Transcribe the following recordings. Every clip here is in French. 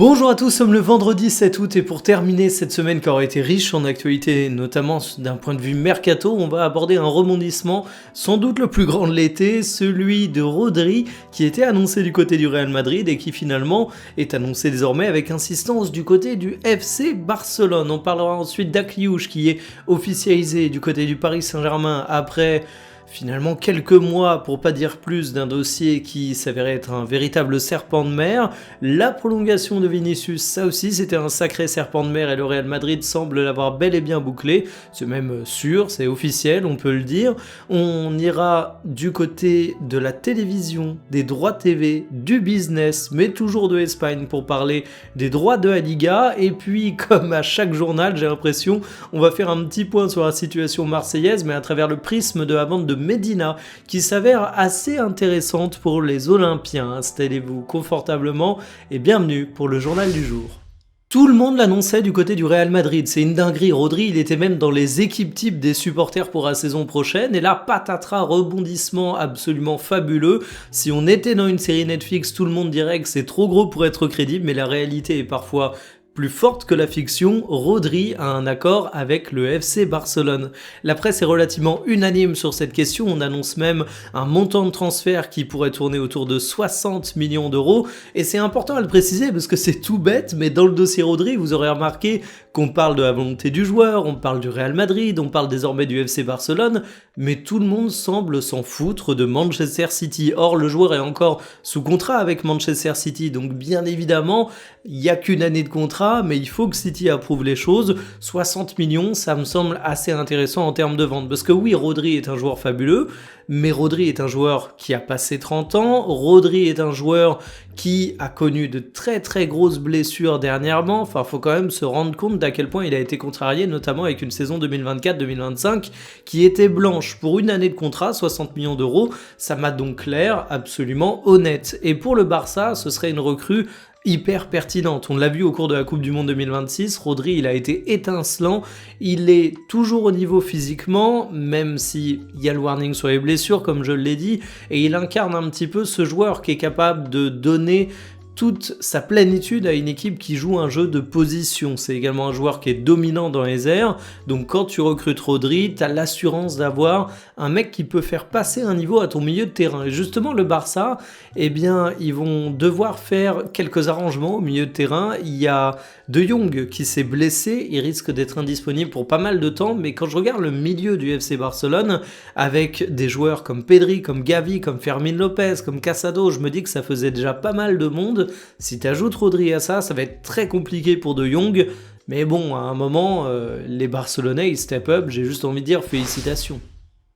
Bonjour à tous, nous sommes le vendredi 7 août et pour terminer cette semaine qui aura été riche en actualités, notamment d'un point de vue mercato, on va aborder un rebondissement sans doute le plus grand de l'été, celui de Rodri qui était annoncé du côté du Real Madrid et qui finalement est annoncé désormais avec insistance du côté du FC Barcelone. On parlera ensuite d'Akliouche qui est officialisé du côté du Paris Saint-Germain après finalement quelques mois, pour pas dire plus, d'un dossier qui s'avérait être un véritable serpent de mer. La prolongation de Vinicius, ça aussi c'était un sacré serpent de mer et le Real Madrid semble l'avoir bel et bien bouclé. C'est même sûr, c'est officiel, on peut le dire. On ira du côté de la télévision, des droits TV, du business, mais toujours de Espagne pour parler des droits de la Liga. Et puis, comme à chaque journal, j'ai l'impression, on va faire un petit point sur la situation marseillaise, mais à travers le prisme de la vente de Medina, qui s'avère assez intéressante pour les Olympiens. Installez-vous confortablement et bienvenue pour le journal du jour. Tout le monde l'annonçait du côté du Real Madrid, c'est une dinguerie. Rodri, il était même dans les équipes types des supporters pour la saison prochaine, et là, patatras, rebondissement absolument fabuleux. Si on était dans une série Netflix, tout le monde dirait que c'est trop gros pour être crédible, mais la réalité est parfois plus forte que la fiction. Rodri a un accord avec le FC Barcelone. La presse est relativement unanime sur cette question, on annonce même un montant de transfert qui pourrait tourner autour de 60 millions d'euros, et c'est important à le préciser parce que c'est tout bête, mais dans le dossier Rodri, vous aurez remarqué qu'on parle de la volonté du joueur, on parle du Real Madrid, on parle désormais du FC Barcelone, mais tout le monde semble s'en foutre de Manchester City. Or, le joueur est encore sous contrat avec Manchester City, donc bien évidemment, il n'y a qu'une année de contrat, mais il faut que City approuve les choses. 60 millions, ça me semble assez intéressant en termes de vente, parce que oui, Rodri est un joueur fabuleux, mais Rodri est un joueur qui a passé 30 ans, Rodri est un joueur qui a connu de très très grosses blessures dernièrement, enfin faut quand même se rendre compte d'à quel point il a été contrarié, notamment avec une saison 2024-2025 qui était blanche. Pour une année de contrat, 60 millions d'euros, ça m'a donc l'air absolument honnête. Et pour le Barça, ce serait une recrue hyper pertinente. On l'a vu au cours de la Coupe du Monde 2026, Rodri il a été étincelant, il est toujours au niveau physiquement, même si il y a le warning sur les blessures comme je l'ai dit, et il incarne un petit peu ce joueur qui est capable de donner toute sa plénitude à une équipe qui joue un jeu de position. C'est également un joueur qui est dominant dans les airs, donc quand tu recrutes Rodri, tu as l'assurance d'avoir un mec qui peut faire passer un niveau à ton milieu de terrain. Et justement le Barça, eh bien ils vont devoir faire quelques arrangements au milieu de terrain. Il y a De Jong qui s'est blessé, il risque d'être indisponible pour pas mal de temps, mais quand je regarde le milieu du FC Barcelone, avec des joueurs comme Pedri, comme Gavi, comme Fermin Lopez, comme Casado, je me dis que ça faisait déjà pas mal de monde. Si tu ajoutes Rodri à ça, ça va être très compliqué pour De Jong. Mais bon, à un moment, les Barcelonais, ils step up. J'ai juste envie de dire félicitations.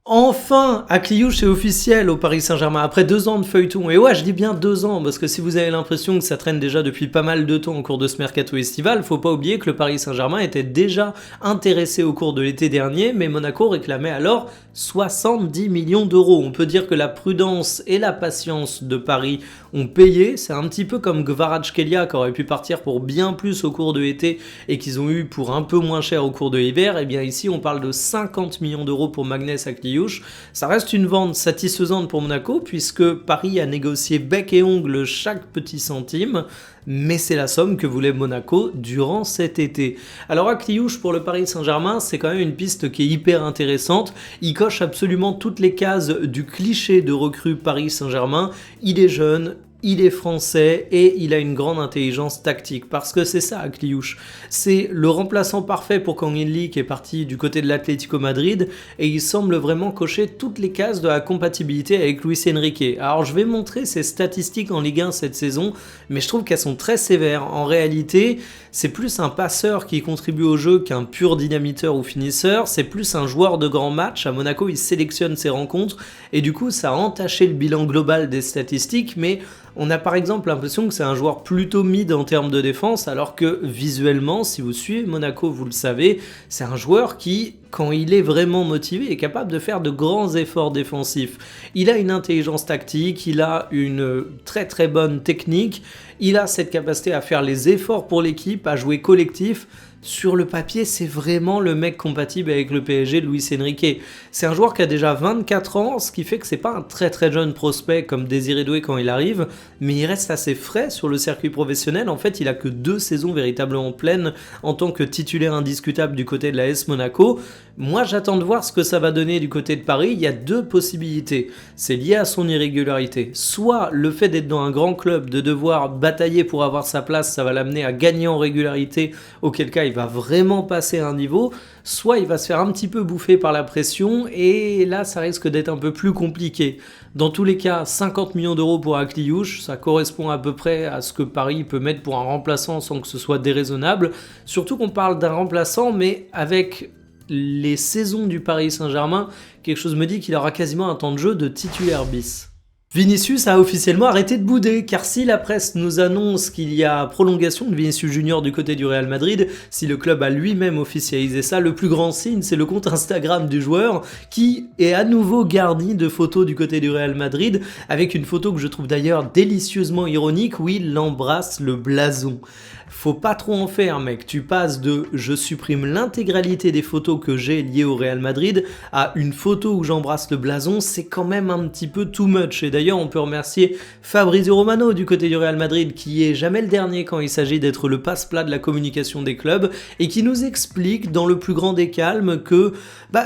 Enfin, Akliouche est officiel au Paris Saint-Germain après 2 ans de feuilleton. Et ouais, je dis bien 2 ans, parce que si vous avez l'impression que ça traîne déjà depuis pas mal de temps au cours de ce mercato estival, faut pas oublier que le Paris Saint-Germain était déjà intéressé au cours de l'été dernier, mais Monaco réclamait alors 70 millions d'euros. On peut dire que la prudence et la patience de Paris ont payé. C'est un petit peu comme Kvaratskhelia qui aurait pu partir pour bien plus au cours de l'été et qu'ils ont eu pour un peu moins cher au cours de l'hiver. Et bien ici, on parle de 50 millions d'euros pour Magnès Akliouche. Ça reste une vente satisfaisante pour Monaco puisque Paris a négocié bec et ongle chaque petit centime, mais c'est la somme que voulait Monaco durant cet été. Alors Akliouche pour le Paris Saint-Germain, c'est quand même une piste qui est hyper intéressante. Il coche absolument toutes les cases du cliché de recrue Paris Saint-Germain. Il est jeune, il est français et il a une grande intelligence tactique, parce que c'est ça Akliouche, c'est le remplaçant parfait pour Kang In-lee qui est parti du côté de l'Atlético Madrid, et il semble vraiment cocher toutes les cases de la compatibilité avec Luis Enrique. Alors je vais montrer ses statistiques en Ligue 1 cette saison, mais je trouve qu'elles sont très sévères. En réalité, c'est plus un passeur qui contribue au jeu qu'un pur dynamiteur ou finisseur, c'est plus un joueur de grands matchs. À Monaco, il sélectionne ses rencontres, et du coup ça a entaché le bilan global des statistiques, mais on a par exemple l'impression que c'est un joueur plutôt mid en termes de défense, alors que visuellement, si vous suivez Monaco, vous le savez, c'est un joueur qui, quand il est vraiment motivé, est capable de faire de grands efforts défensifs. Il a une intelligence tactique, il a une très très bonne technique, il a cette capacité à faire les efforts pour l'équipe, à jouer collectif. sur le papier, c'est vraiment le mec compatible avec le PSG de Luis Enrique. C'est un joueur qui a déjà 24 ans, ce qui fait que c'est pas un très très jeune prospect comme Désiré Doué quand il arrive, mais il reste assez frais sur le circuit professionnel. En fait, il a que 2 saisons véritablement pleines en tant que titulaire indiscutable du côté de l'AS Monaco. Moi, j'attends de voir ce que ça va donner du côté de Paris. Il y a 2 possibilités. C'est lié à son irrégularité. Soit le fait d'être dans un grand club, de devoir batailler pour avoir sa place, ça va l'amener à gagner en régularité, auquel cas il va vraiment passer à un niveau, soit il va se faire un petit peu bouffer par la pression, et là ça risque d'être un peu plus compliqué. Dans tous les cas, 50 millions d'euros pour Akliouche, ça correspond à peu près à ce que Paris peut mettre pour un remplaçant sans que ce soit déraisonnable, surtout qu'on parle d'un remplaçant, mais avec les saisons du Paris Saint-Germain, quelque chose me dit qu'il aura quasiment un temps de jeu de titulaire bis. Vinicius a officiellement arrêté de bouder, car si la presse nous annonce qu'il y a prolongation de Vinicius Junior du côté du Real Madrid, si le club a lui-même officialisé ça, le plus grand signe c'est le compte Instagram du joueur qui est à nouveau garni de photos du côté du Real Madrid, avec une photo que je trouve d'ailleurs délicieusement ironique où il embrasse le blason. Faut pas trop en faire mec, tu passes de je supprime l'intégralité des photos que j'ai liées au Real Madrid à une photo où j'embrasse le blason, c'est quand même un petit peu too much. Et d'ailleurs on peut remercier Fabrizio Romano du côté du Real Madrid qui est jamais le dernier quand il s'agit d'être le passe-plat de la communication des clubs et qui nous explique dans le plus grand des calmes que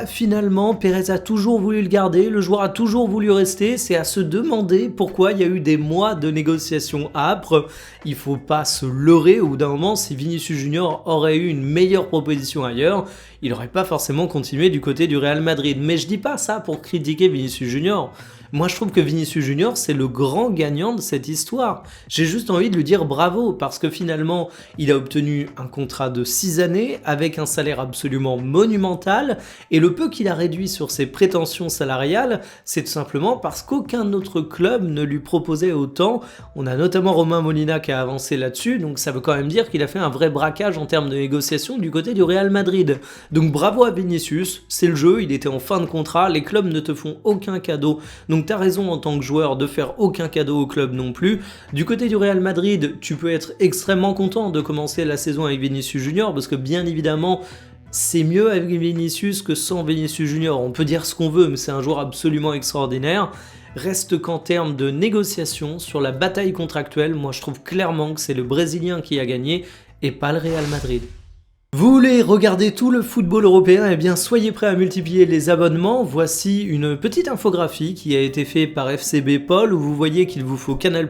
finalement Pérez a toujours voulu le garder, le joueur a toujours voulu rester, c'est à se demander pourquoi il y a eu des mois de négociations âpres. Il faut pas se leurrer, au bout d'un moment si Vinicius Junior aurait eu une meilleure proposition ailleurs, il n'aurait pas forcément continué du côté du Real Madrid. Mais je dis pas ça pour critiquer Vinicius Junior. Moi je trouve que Vinicius Junior c'est le grand gagnant de cette histoire. J'ai juste envie de lui dire bravo parce que finalement il a obtenu un contrat de 6 années avec un salaire absolument monumental et le peu qu'il a réduit sur ses prétentions salariales c'est tout simplement parce qu'aucun autre club ne lui proposait autant. On a notamment Romain Molina qui a avancé là-dessus, donc ça veut quand même dire qu'il a fait un vrai braquage en termes de négociation du côté du Real Madrid. Donc bravo à Vinicius, c'est le jeu, il était en fin de contrat, les clubs ne te font aucun cadeau, donc t'as raison en tant que joueur de faire aucun cadeau au club non plus. Du côté du Real Madrid, tu peux être extrêmement content de commencer la saison avec Vinicius Junior parce que bien évidemment c'est mieux avec Vinicius que sans Vinicius Junior. On peut dire ce qu'on veut mais c'est un joueur absolument extraordinaire. Reste qu'en termes de négociation sur la bataille contractuelle, moi je trouve clairement que c'est le Brésilien qui a gagné et pas le Real Madrid. Vous voulez regarder tout le football européen? Eh bien soyez prêts à multiplier les abonnements. Voici une petite infographie qui a été faite par FCB Paul où vous voyez qu'il vous faut Canal+,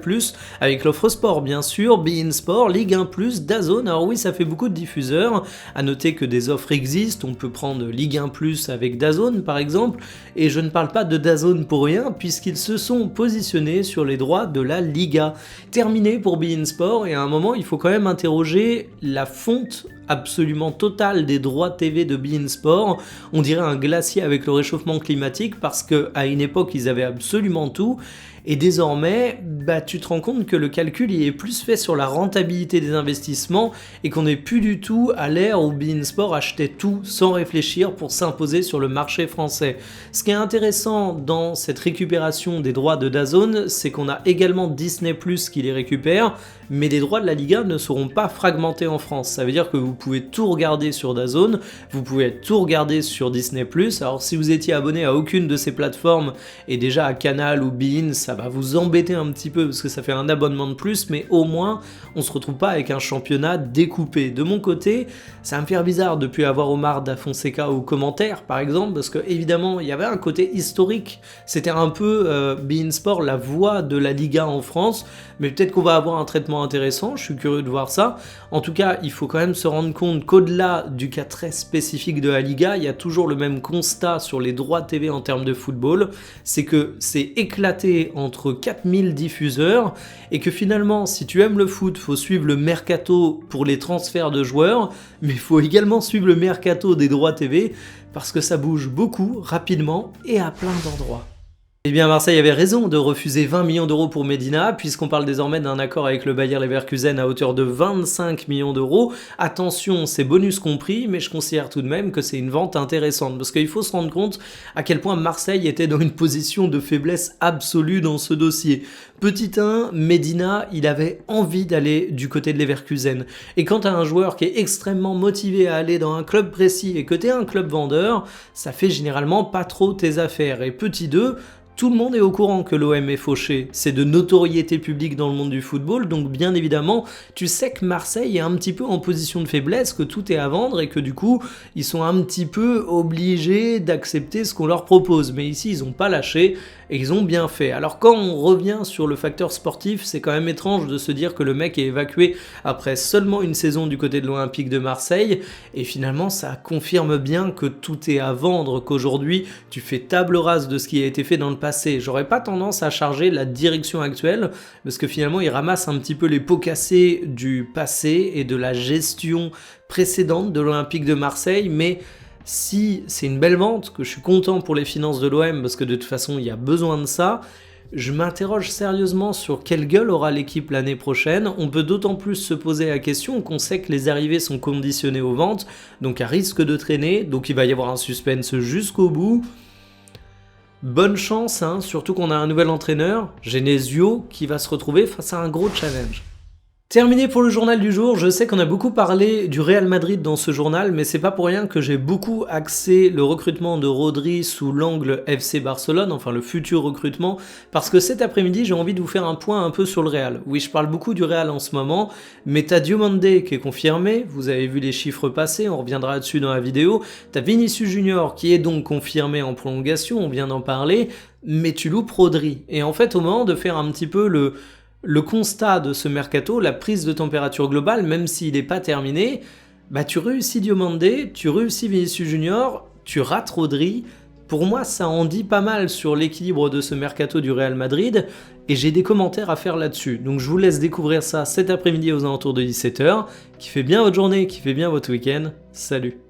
avec l'offre sport bien sûr, beIN Sport, Ligue 1+, DAZN. Alors oui, ça fait beaucoup de diffuseurs. À noter que des offres existent, on peut prendre Ligue 1+, avec DAZN par exemple. Et je ne parle pas de DAZN pour rien puisqu'ils se sont positionnés sur les droits de la Liga. Terminé pour beIN Sport et à un moment il faut quand même interroger la fonte absolument total des droits TV de beIN Sport. On dirait un glacier avec le réchauffement climatique parce qu'à une époque ils avaient absolument tout et désormais tu te rends compte que le calcul il est plus fait sur la rentabilité des investissements et qu'on n'est plus du tout à l'ère où beIN Sport achetait tout sans réfléchir pour s'imposer sur le marché français. Ce qui est intéressant dans cette récupération des droits de DAZN, c'est qu'on a également Disney+ qui les récupère, mais les droits de la Liga ne seront pas fragmentés en France. Ça veut dire que vous pouvez tout regarder sur DAZN, vous pouvez tout regarder sur Disney+. Alors si vous étiez abonné à aucune de ces plateformes et déjà à Canal ou beIN, ça va vous embêter un petit peu parce que ça fait un abonnement de plus, mais au moins on se retrouve pas avec un championnat découpé. De mon côté, ça va me faire bizarre depuis avoir Omar Da Fonseca aux commentaires par exemple, parce que évidemment il y avait un côté historique, c'était un peu beIN Sport la voix de la Liga en France, mais peut-être qu'on va avoir un traitement intéressant, je suis curieux de voir ça. En tout cas, il faut quand même se rendre compte qu'au-delà du cas très spécifique de la Liga, il y a toujours le même constat sur les droits TV en termes de football, c'est que c'est éclaté entre 4000 diffuseurs et que finalement, si tu aimes le foot, faut suivre le mercato pour les transferts de joueurs, mais il faut également suivre le mercato des droits TV parce que ça bouge beaucoup, rapidement et à plein d'endroits. Eh bien Marseille avait raison de refuser 20 millions d'euros pour Medina, puisqu'on parle désormais d'un accord avec le Bayer Leverkusen à hauteur de 25 millions d'euros. Attention, c'est bonus compris, mais je considère tout de même que c'est une vente intéressante, parce qu'il faut se rendre compte à quel point Marseille était dans une position de faiblesse absolue dans ce dossier. Petit 1, Medina, il avait envie d'aller du côté de Leverkusen. Et quand t'as un joueur qui est extrêmement motivé à aller dans un club précis et que t'es un club vendeur, ça fait généralement pas trop tes affaires. Et petit 2, tout le monde est au courant que l'OM est fauché, c'est de notoriété publique dans le monde du football, donc bien évidemment, tu sais que Marseille est un petit peu en position de faiblesse, que tout est à vendre et que du coup, ils sont un petit peu obligés d'accepter ce qu'on leur propose. Mais ici, ils n'ont pas lâché et ils ont bien fait. Alors quand on revient sur le facteur sportif, c'est quand même étrange de se dire que le mec est évacué après seulement une saison du côté de l'Olympique de Marseille, et finalement, ça confirme bien que tout est à vendre, qu'aujourd'hui, tu fais table rase de ce qui a été fait dans le passé. J'aurais pas tendance à charger la direction actuelle, parce que finalement, ils ramassent un petit peu les pots cassés du passé et de la gestion précédente de l'Olympique de Marseille, mais si c'est une belle vente, que je suis content pour les finances de l'OM, parce que de toute façon, il y a besoin de ça, je m'interroge sérieusement sur quelle gueule aura l'équipe l'année prochaine. On peut d'autant plus se poser la question qu'on sait que les arrivées sont conditionnées aux ventes, donc à risque de traîner, donc il va y avoir un suspense jusqu'au bout. Bonne chance, hein, surtout qu'on a un nouvel entraîneur, Genesio, qui va se retrouver face à un gros challenge. Terminé pour le journal du jour, je sais qu'on a beaucoup parlé du Real Madrid dans ce journal, mais c'est pas pour rien que j'ai beaucoup axé le recrutement de Rodri sous l'angle FC Barcelone, enfin le futur recrutement, parce que cet après-midi j'ai envie de vous faire un point un peu sur le Real. Oui, je parle beaucoup du Real en ce moment, mais t'as Diomande qui est confirmé, vous avez vu les chiffres passer, on reviendra dessus dans la vidéo, t'as Vinicius Junior qui est donc confirmé en prolongation, on vient d'en parler, mais tu loupes Rodri. Et en fait au moment de faire un petit peu le constat de ce mercato, la prise de température globale, même s'il n'est pas terminé, bah tu réussis Diomande, tu réussis Vinicius Junior, tu rates Rodri. Pour moi, ça en dit pas mal sur l'équilibre de ce mercato du Real Madrid, et j'ai des commentaires à faire là-dessus. Donc je vous laisse découvrir ça cet après-midi aux alentours de 17h. Kiffez bien votre journée, kiffez bien votre week-end. Salut!